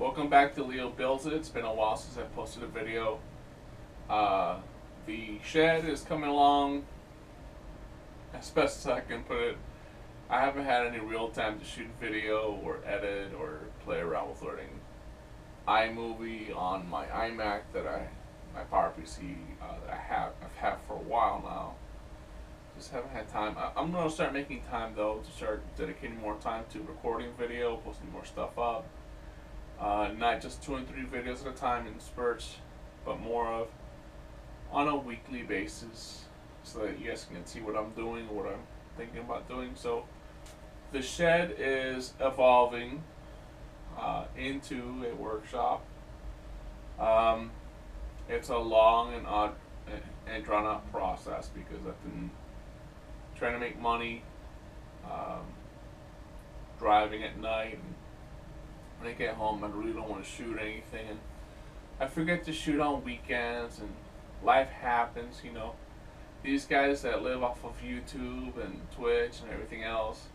Welcome back to Leo Builds It. It's been a while since I posted a video. Uh, the shed is coming along as best as I can put it. I haven't had any real time to shoot video or edit or play around with learning iMovie on my iMac my Power PC that I've had for a while now. Just haven't had time. I'm gonna start making time though to start dedicating more time to recording video, posting more stuff up. Not just 2 and 3 videos at a time in spurts, but more of on a weekly basis, so that you guys can see what I'm doing, what I'm thinking about doing. So the shed is evolving into a workshop. It's a long and odd and drawn out process because I've been trying to make money, driving at night. And when I get home, I really don't want to shoot anything, and I forget to shoot on weekends, and life happens. These guys that live off of YouTube and Twitch and everything else,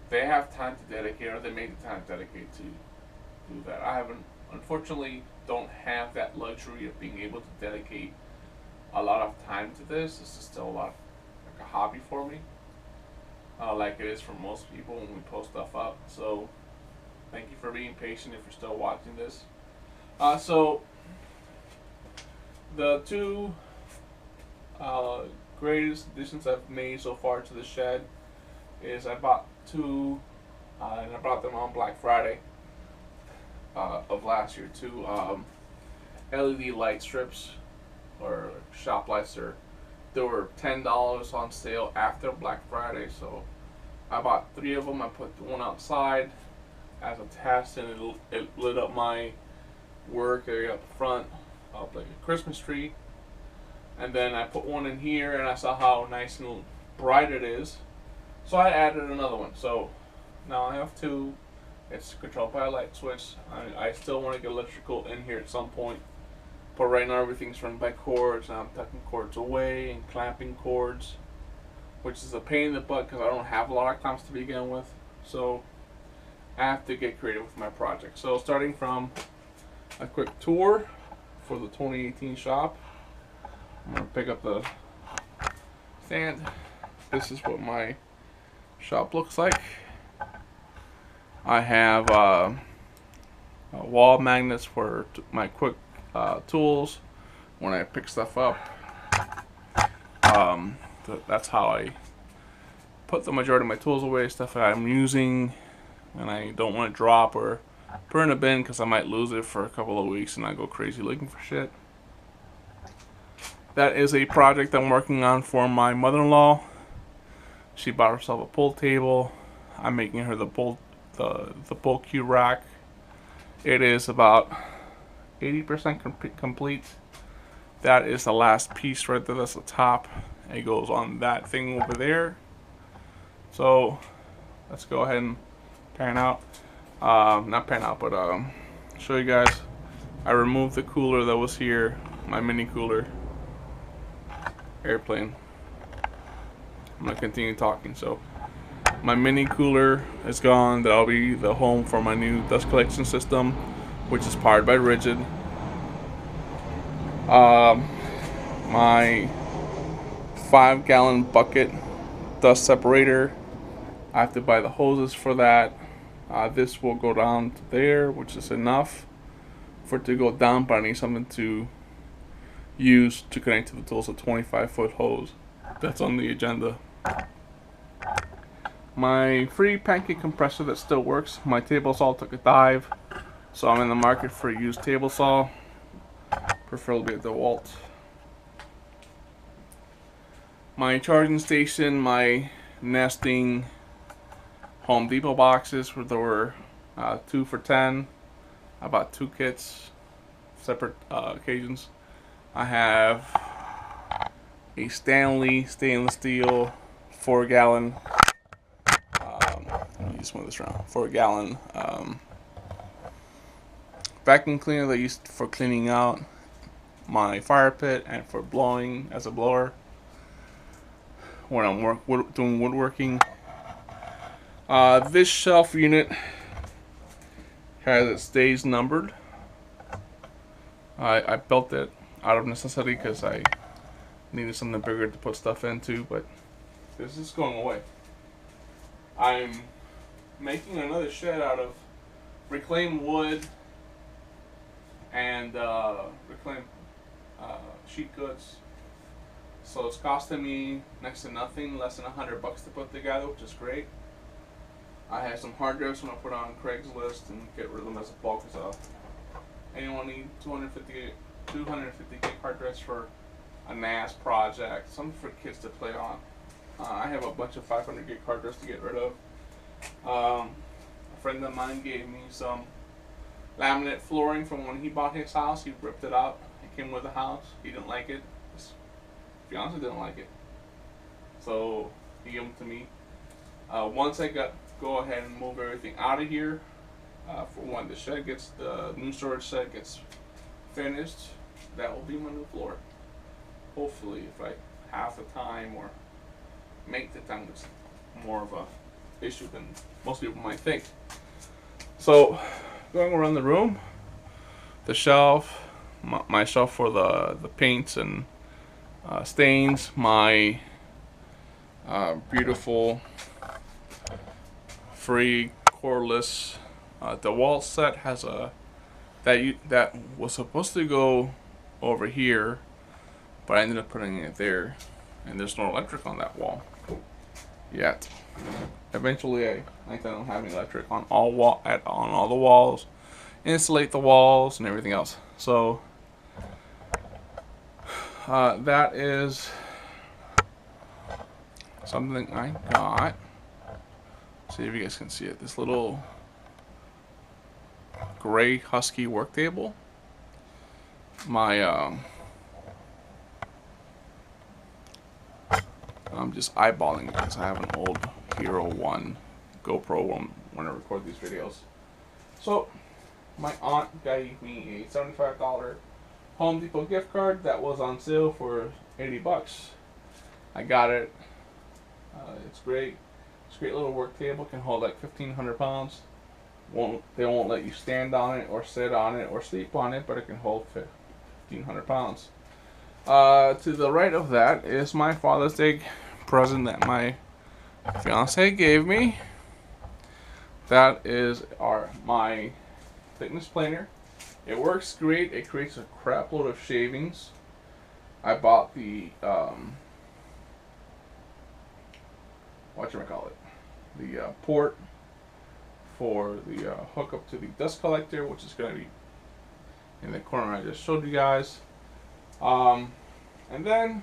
they have time to dedicate, or they make the time to dedicate to do that. I haven't, unfortunately, don't have that luxury of being able to dedicate a lot of time to this. This is still a lot like a hobby for me, like it is for most people when we post stuff up. So thank you for being patient if you're still watching this. So the two greatest additions I've made so far to the shed is I bought two, and I bought them on Black Friday of last year. Two LED light strips, or shop lights. They were $10 on sale after Black Friday, so I bought 3 of them. I put one outside as a test, and it lit up my work area up front, up like a Christmas tree. And then I put one in here, and I saw how nice and bright it is, so I added another one. So now I have 2. It's controlled by a light switch. I still want to get electrical in here at some point, but right now everything's run by cords, and I'm tucking cords away and clamping cords, which is a pain in the butt because I don't have a lot of clamps to begin with. So I have to get creative with my project. So starting from a quick tour for the 2018 shop, I'm going to pick up the stand. This is what my shop looks like. I have wall magnets for my quick tools when I pick stuff up. That's how I put the majority of my tools away, stuff that I'm using and I don't want to drop or put in a bin because I might lose it for a couple of weeks and I go crazy looking for shit. That is a project I'm working on for my mother-in-law. She bought herself a pool table. I'm making her the pull cue rack. It is about 80% complete. That is the last piece right there. That's the top. It goes on that thing over there. So let's go ahead and pan out. Not pan out, but show you guys. I removed the cooler that was here, my mini cooler. Airplane. I'm gonna continue talking. So my mini cooler is gone. That'll be the home for my new dust collection system, which is powered by Rigid. My 5-gallon bucket dust separator, I have to buy the hoses for that. This will go down to there, which is enough for it to go down, but I need something to use to connect to the tools. A 25-foot hose. That's on the agenda. My free pancake compressor that still works. My table saw took a dive, so I'm in the market for a used table saw, preferably a DeWalt. My charging station, my nesting Home Depot boxes, where there were 2 for $10. I bought 2 kits, separate occasions. I have a Stanley stainless steel 4-gallon. Let me just move this around. 4-gallon vacuum cleaner that I used for cleaning out my fire pit and for blowing as a blower when I'm doing woodworking. This shelf unit has its days numbered. I built it out of necessity because I needed something bigger to put stuff into, but this is going away. I'm making another shed out of reclaimed wood and reclaimed sheet goods. So it's costing me next to nothing, less than $100 to put together, which is great. I have some hard drives I'm gonna put on Craigslist and get rid of them as a bulk. So anyone need 250 gig hard drives for a NAS project, something for kids to play on. I have a bunch of 500 gig hard drives to get rid of. A friend of mine gave me some laminate flooring from when he bought his house. He ripped it out. It came with the house. He didn't like it. To be honest, I didn't like it. So he gave them to me. Once I go ahead and move everything out of here, for when the new storage shed gets finished, that will be my new floor. Hopefully, if I have the time or make the time, it's more of a issue than most people might think. So, going around the room, the shelf, my shelf for the paints and stains, my beautiful free cordless DeWalt set has a that was supposed to go over here, but I ended up putting it there, and there's no electric on that wall yet. Eventually, I think I don't have any electric on all the walls, insulate the walls and everything else. So that is something I got. See if you guys can see it. This little gray Husky work table. I'm just eyeballing it because I have an old Hero 1 GoPro when I record these videos. So my aunt gave me a $75 Home Depot gift card that was on sale for $80. I got it. It's great. It's a great little work table. Can hold like 1,500 pounds. They won't let you stand on it or sit on it or sleep on it, but it can hold 1,500 pounds. To the right of that is my Father's Day present that my fiance gave me. That is my thickness planer. It works great. It creates a crap load of shavings. I bought the the port for the hookup to the dust collector, which is going to be in the corner I just showed you guys. And then,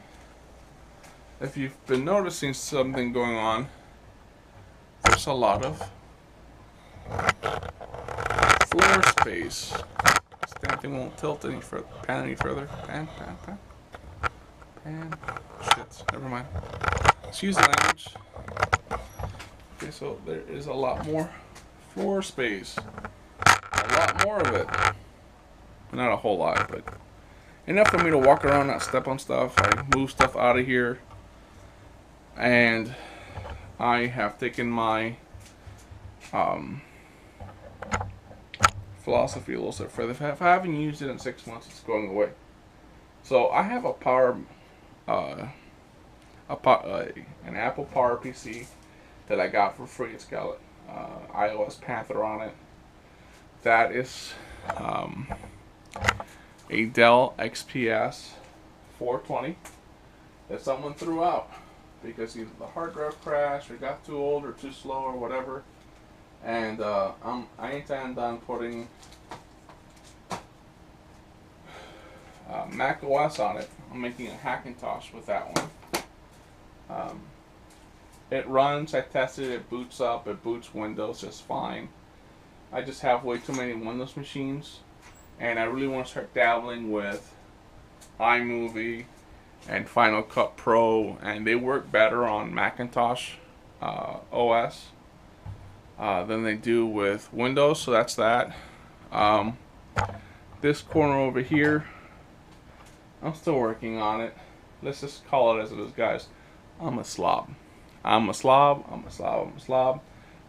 if you've been noticing something going on, there's a lot of floor space. This damn thing won't tilt any further. Pan any further. Pan. Shit. Never mind. Excuse the language. Okay, so there is a lot more floor space. A lot more of it. Not a whole lot, but enough for me to walk around, not step on stuff. I move stuff out of here. And I have taken my philosophy a little step further. If I haven't used it in 6 months, it's going away. So I have an Apple Power PC that I got for free. It's got iOS Panther on it. That is a Dell XPS 420 that someone threw out because either the hard drive crashed or got too old or too slow or whatever. And I intend on putting Mac OS on it. I'm making a Hackintosh with that one. It runs, I tested it, boots up, it boots Windows just fine. I just have way too many Windows machines, and I really want to start dabbling with iMovie and Final Cut Pro, and they work better on Macintosh OS than they do with Windows, so that's that. This corner over here, I'm still working on it. Let's just call it as it is, guys. I'm a slob.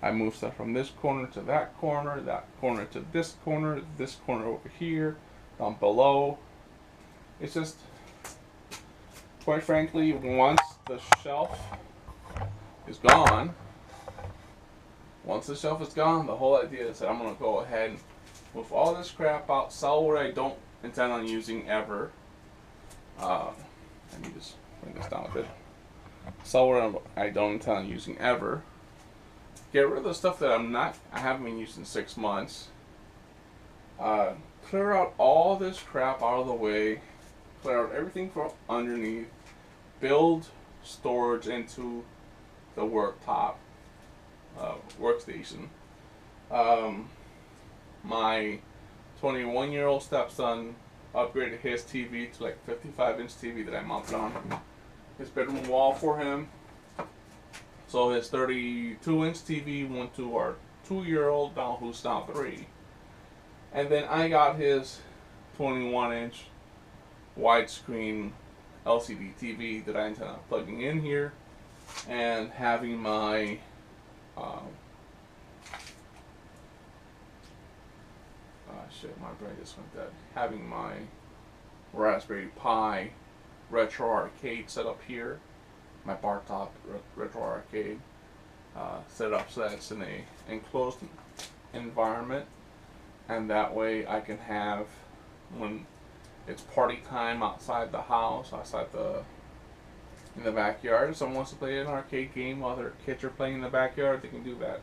I move stuff from this corner to that corner to this corner over here, down below. It's just, quite frankly, once the shelf is gone, the whole idea is that I'm going to go ahead and move all this crap out, sell what I don't intend on using ever. Let me just bring this down a bit. Sell what I don't intend on using ever. Get rid of the stuff that I haven't been used in 6 months. Clear out all this crap out of the way. Clear out everything from underneath. Build storage into the workstation. My 21-year-old stepson upgraded his TV to like 55-inch TV that I mounted on his bedroom wall for him. So his 32-inch TV went to our 2-year-old now, who's now 3. And then I got his 21-inch widescreen LCD TV that I intend on plugging in here and having my my brain just went dead. Having my Raspberry Pi retro arcade set up here, my bar top retro arcade set up so that it's in a enclosed environment, and that way I can have, when it's party time outside the house, in the backyard, if someone wants to play an arcade game while their kids are playing in the backyard, they can do that.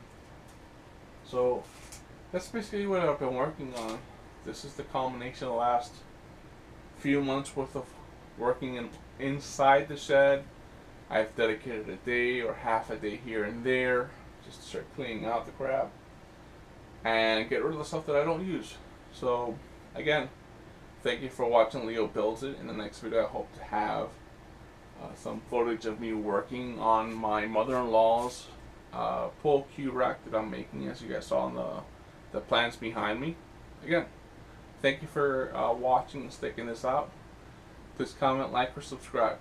So that's basically what I've been working on. This is the culmination of the last few months worth of working inside the shed. I've dedicated a day or half a day here and there just to start cleaning out the crap and get rid of the stuff that I don't use. So again, thank you for watching Leo Builds It. In the next video, I hope to have some footage of me working on my mother-in-law's pull cue rack that I'm making, as you guys saw in the plans behind me. Again, thank you for watching and sticking this out. Please comment, like, or subscribe.